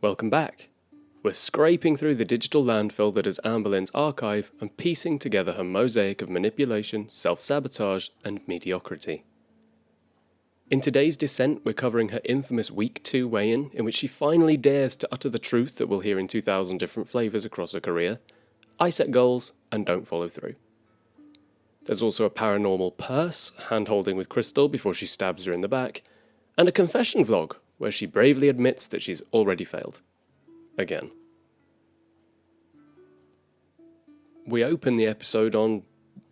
Welcome back. We're scraping through the digital landfill that is Amberlynn's archive and piecing together her mosaic of manipulation, self-sabotage, and mediocrity. In today's descent, we're covering her infamous Week 2 weigh-in, in which she finally dares to utter the truth that we'll hear in 2,000 different flavours across her career. I set goals and don't follow through. There's also a paranormal purse, hand-holding with Crystal before she stabs her in the back, and a confession vlog, where she bravely admits that she's already failed. Again. We open the episode on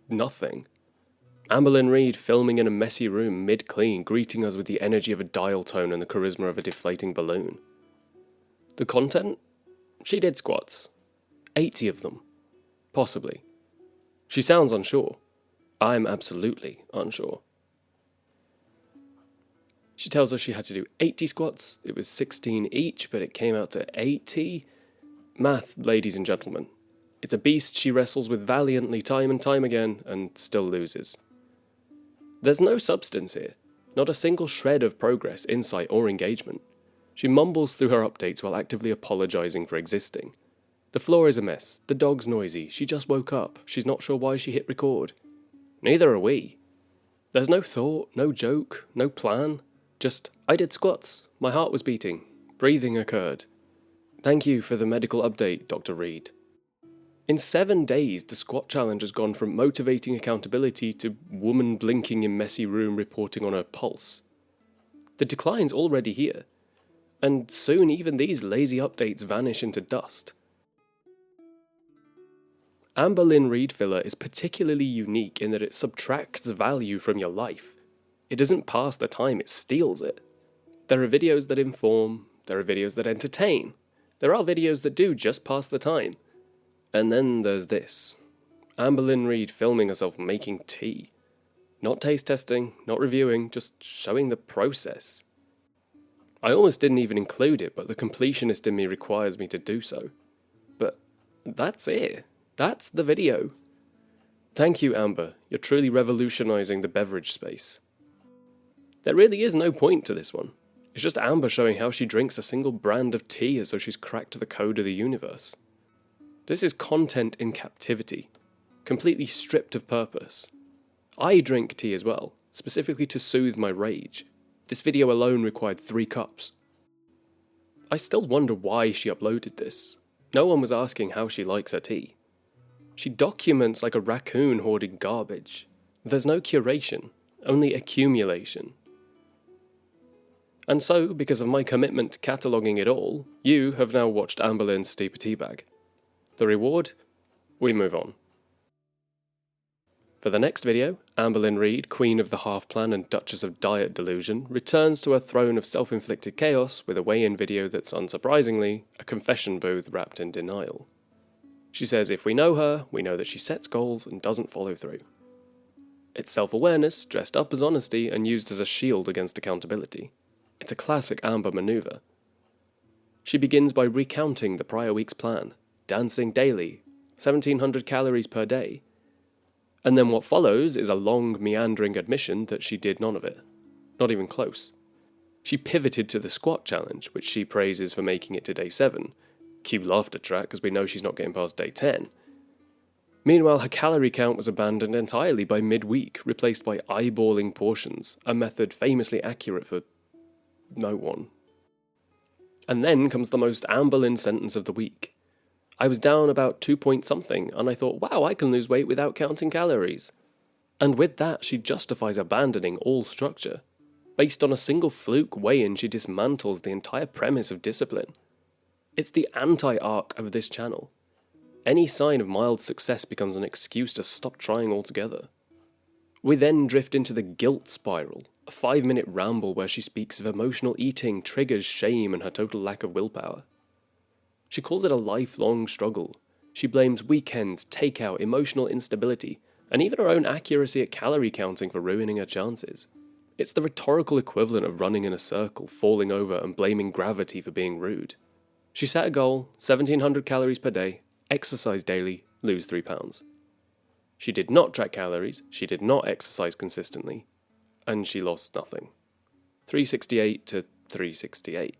nothing. Amberlynn Reid filming in a messy room mid-clean, greeting us with the energy of a dial tone and the charisma of a deflating balloon. The content? She did squats. 80 of them. Possibly. She sounds unsure. I'm absolutely unsure. She tells us she had to do 80 squats. It was 16 each, but it came out to 80. Math, ladies and gentlemen. It's a beast she wrestles with valiantly time and time again and still loses. There's no substance here. Not a single shred of progress, insight, or engagement. She mumbles through her updates while actively apologising for existing. The floor is a mess. The dog's noisy. She just woke up. She's not sure why she hit record. Neither are we. There's no thought, no joke, no plan. Just, I did squats. My heart was beating. Breathing occurred. Thank you for the medical update, Dr. Reid. In 7 days, the squat challenge has gone from motivating accountability to woman blinking in messy room reporting on her pulse. The decline's already here, and soon even these lazy updates vanish into dust. Amberlynn Reid filler is particularly unique in that it subtracts value from your life. It doesn't pass the time, it steals it. There are videos that inform, there are videos that entertain, there are videos that do just pass the time. And then there's this. Amberlynn Reid filming herself making tea. Not taste testing, not reviewing, just showing the process. I almost didn't even include it, but the completionist in me requires me to do so. But that's it. That's the video. Thank you, Amber. You're truly revolutionising the beverage space. There really is no point to this one. It's just Amber showing how she drinks a single brand of tea as though she's cracked the code of the universe. This is content in captivity, completely stripped of purpose. I drink tea as well, specifically to soothe my rage. This video alone required 3 cups. I still wonder why she uploaded this. No one was asking how she likes her tea. She documents like a raccoon hoarding garbage. There's no curation, only accumulation. And so, because of my commitment to cataloguing it all, you have now watched Amberlynn's steep a tea bag. The reward? We move on. For the next video, Amberlynn Reid, Queen of the Half Plan and Duchess of Diet Delusion, returns to her throne of self-inflicted chaos with a weigh-in video that's, unsurprisingly, a confession booth wrapped in denial. She says if we know her, we know that she sets goals and doesn't follow through. It's self-awareness, dressed up as honesty and used as a shield against accountability. It's a classic Amber maneuver. She begins by recounting the prior week's plan. Dancing daily, 1,700 calories per day. And then what follows is a long, meandering admission that she did none of it. Not even close. She pivoted to the squat challenge, which she praises for making it to day 7. Cue laughter track, because we know she's not getting past day 10. Meanwhile, her calorie count was abandoned entirely by mid-week, replaced by eyeballing portions, a method famously accurate for no one. And then comes the most Amberlynn sentence of the week. I was down about 2 point something, and I thought, wow, I can lose weight without counting calories. And with that, she justifies abandoning all structure. Based on a single fluke weigh-in, she dismantles the entire premise of discipline. It's the anti-arc of this channel. Any sign of mild success becomes an excuse to stop trying altogether. We then drift into the guilt spiral, a 5-minute ramble where she speaks of emotional eating, triggers shame, and her total lack of willpower. She calls it a lifelong struggle. She blames weekends, takeout, emotional instability, and even her own accuracy at calorie counting for ruining her chances. It's the rhetorical equivalent of running in a circle, falling over, and blaming gravity for being rude. She set a goal, 1,700 calories per day, exercise daily, lose 3 pounds. She did not track calories, she did not exercise consistently, and she lost nothing. 368 to 368.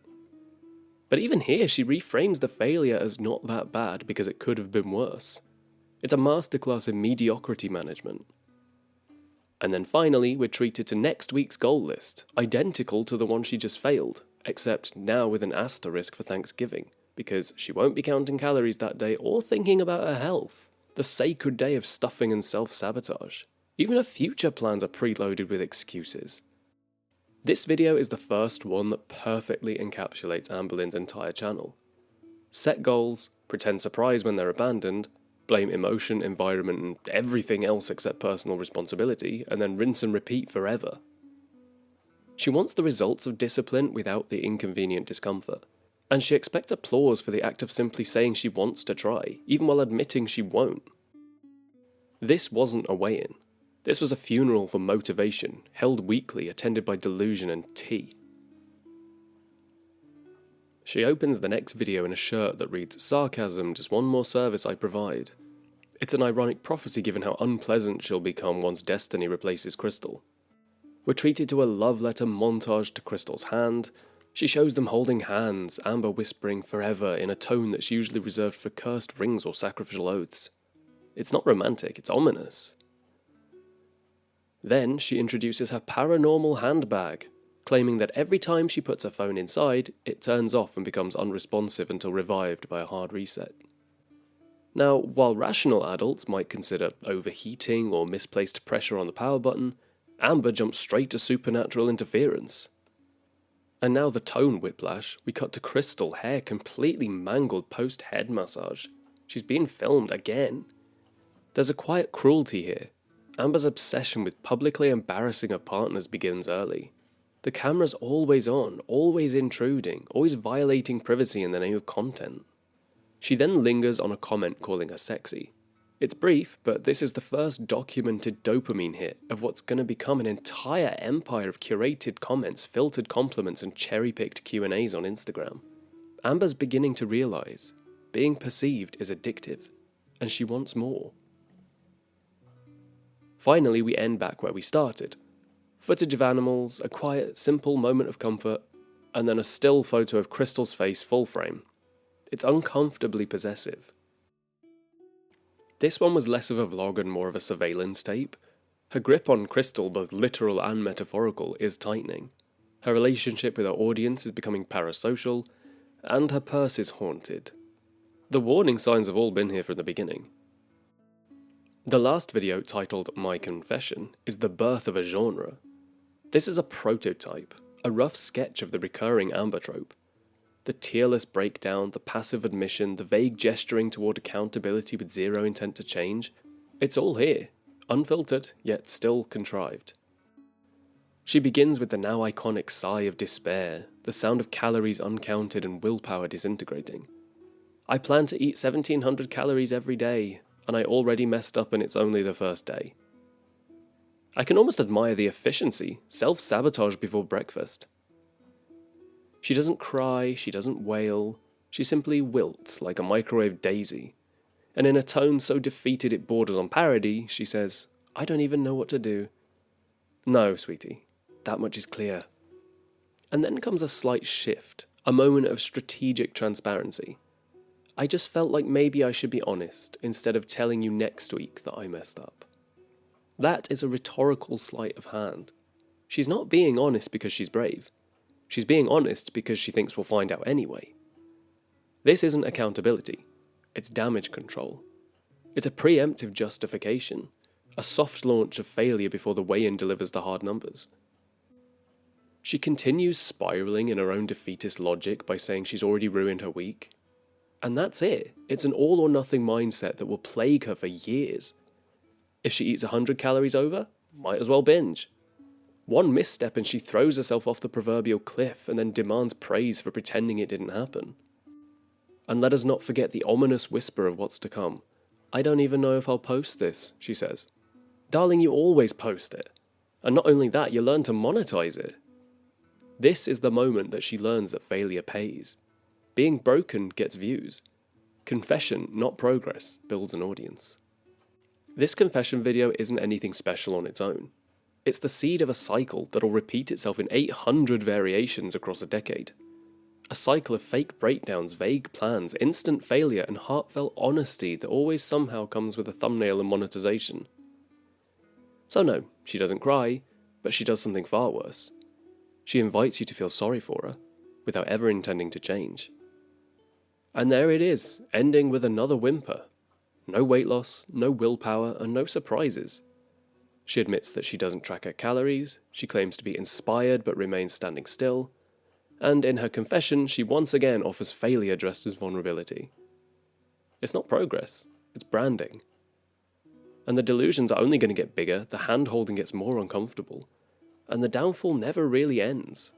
But even here, she reframes the failure as not that bad because it could have been worse. It's a masterclass in mediocrity management. And then finally, we're treated to next week's goal list, identical to the one she just failed, except now with an asterisk for Thanksgiving, because she won't be counting calories that day or thinking about her health. The sacred day of stuffing and self-sabotage. Even her future plans are preloaded with excuses. This video is the first one that perfectly encapsulates Amberlynn's entire channel. Set goals, pretend surprise when they're abandoned, blame emotion, environment, and everything else except personal responsibility, and then rinse and repeat forever. She wants the results of discipline without the inconvenient discomfort, and she expects applause for the act of simply saying she wants to try, even while admitting she won't. This wasn't a weigh-in. This was a funeral for motivation, held weekly, attended by delusion and tea. She opens the next video in a shirt that reads, "Sarcasm, just one more service I provide." It's an ironic prophecy given how unpleasant she'll become once destiny replaces Crystal. We're treated to a love letter montage to Crystal's hand. She shows them holding hands, Amber whispering forever in a tone that's usually reserved for cursed rings or sacrificial oaths. It's not romantic, it's ominous. Then she introduces her paranormal handbag, claiming that every time she puts her phone inside, it turns off and becomes unresponsive until revived by a hard reset. Now, while rational adults might consider overheating or misplaced pressure on the power button, Amber jumps straight to supernatural interference. And now the tone whiplash, we cut to Crystal, hair completely mangled post-head massage. She's being filmed again. There's a quiet cruelty here. Amber's obsession with publicly embarrassing her partners begins early. The camera's always on, always intruding, always violating privacy in the name of content. She then lingers on a comment calling her sexy. It's brief, but this is the first documented dopamine hit of what's going to become an entire empire of curated comments, filtered compliments, and cherry-picked Q&As on Instagram. Amber's beginning to realise being perceived is addictive, and she wants more. Finally, we end back where we started. Footage of animals, a quiet, simple moment of comfort, and then a still photo of Crystal's face full frame. It's uncomfortably possessive. This one was less of a vlog and more of a surveillance tape. Her grip on Crystal, both literal and metaphorical, is tightening. Her relationship with her audience is becoming parasocial, and her purse is haunted. The warning signs have all been here from the beginning. The last video, titled My Confession, is the birth of a genre. This is a prototype, a rough sketch of the recurring Amber trope. The tearless breakdown, the passive admission, the vague gesturing toward accountability with zero intent to change. It's all here, unfiltered, yet still contrived. She begins with the now iconic sigh of despair, the sound of calories uncounted and willpower disintegrating. I plan to eat 1,700 calories every day, and I already messed up and it's only the first day. I can almost admire the efficiency, self-sabotage before breakfast. She doesn't cry, she doesn't wail, she simply wilts like a microwave daisy. And in a tone so defeated it borders on parody, she says, "I don't even know what to do." No, sweetie, that much is clear. And then comes a slight shift, a moment of strategic transparency. I just felt like maybe I should be honest, instead of telling you next week that I messed up. That is a rhetorical sleight of hand. She's not being honest because she's brave. She's being honest because she thinks we'll find out anyway. This isn't accountability. It's damage control. It's a preemptive justification. A soft launch of failure before the weigh-in delivers the hard numbers. She continues spiraling in her own defeatist logic by saying she's already ruined her week. And that's it. It's an all-or-nothing mindset that will plague her for years. If she eats 100 calories over, might as well binge. One misstep and she throws herself off the proverbial cliff and then demands praise for pretending it didn't happen. And let us not forget the ominous whisper of what's to come. "I don't even know if I'll post this," she says. Darling, you always post it. And not only that, you learn to monetize it. This is the moment that she learns that failure pays. Being broken gets views. Confession, not progress, builds an audience. This confession video isn't anything special on its own. It's the seed of a cycle that'll repeat itself in 800 variations across a decade. A cycle of fake breakdowns, vague plans, instant failure, and heartfelt honesty that always somehow comes with a thumbnail and monetization. So no, she doesn't cry, but she does something far worse. She invites you to feel sorry for her, without ever intending to change. And there it is, ending with another whimper. No weight loss, no willpower, and no surprises. She admits that she doesn't track her calories, she claims to be inspired but remains standing still, and in her confession she once again offers failure dressed as vulnerability. It's not progress, it's branding. And the delusions are only going to get bigger, the hand-holding gets more uncomfortable, and the downfall never really ends.